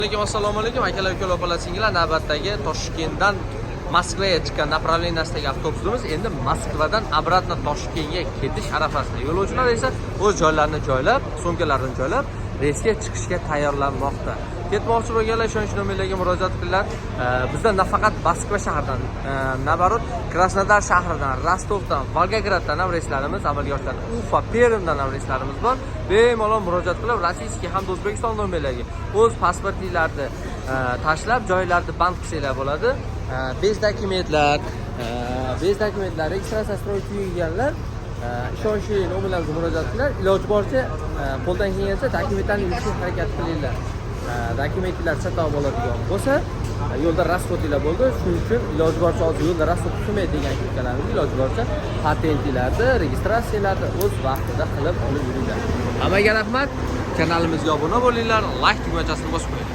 Assalomu alaykum akalar, ukalar, opalar, singillar. Navbatdagi Toshkentdan Moskvaga chiqqan направленияsidagi avtobusimiz endi Moskvadan обратно Toshkentga ketish arafasida. Yo'lovchilar esa o'z joylarini joylab, sumkalarini joylab, reysga chiqishga tayyorlanmoqda. Ketmoqchi bo'lganlar ishonch nomerlariga murojaat qilinglar. Bizda nafaqat Moskva shahridan, nabarot Krasnodar shahridan, Rostovdan, Volgograddan ham reyslarimiz amalga oshadi. Ufa, Permdan ham reyslarimiz bor. Bemalol murojaat qilib, rossiyskiy hamda O'zbekiston nomerlariga o'z pasportinglarni tashlab, joylarni band qilsanglar bo'ladi. Bez dokumentlar, registratsiya stroyi tugaganlar ishonchli nomerlarga murojaat qilinglar. Iloji boricha qo'ldan kelgancha dokumentlarni yurishga harakat qilinglar. Dokumentlar chatoq bo'ladigan bo'lsa, yo'lda rasxodinglar bo'ldi. Shuning uchun iloji boricha hozir yo'lda rasxod qilmaydi degan kimsalarimiz iloji boricha patentinglarni, registratsiyalarni o'z vaqtida qilib olib yuringlar. Hammaga rahmat. Kanalimizga obuna bo'linglar, like tugmachasini bosib qo'ying.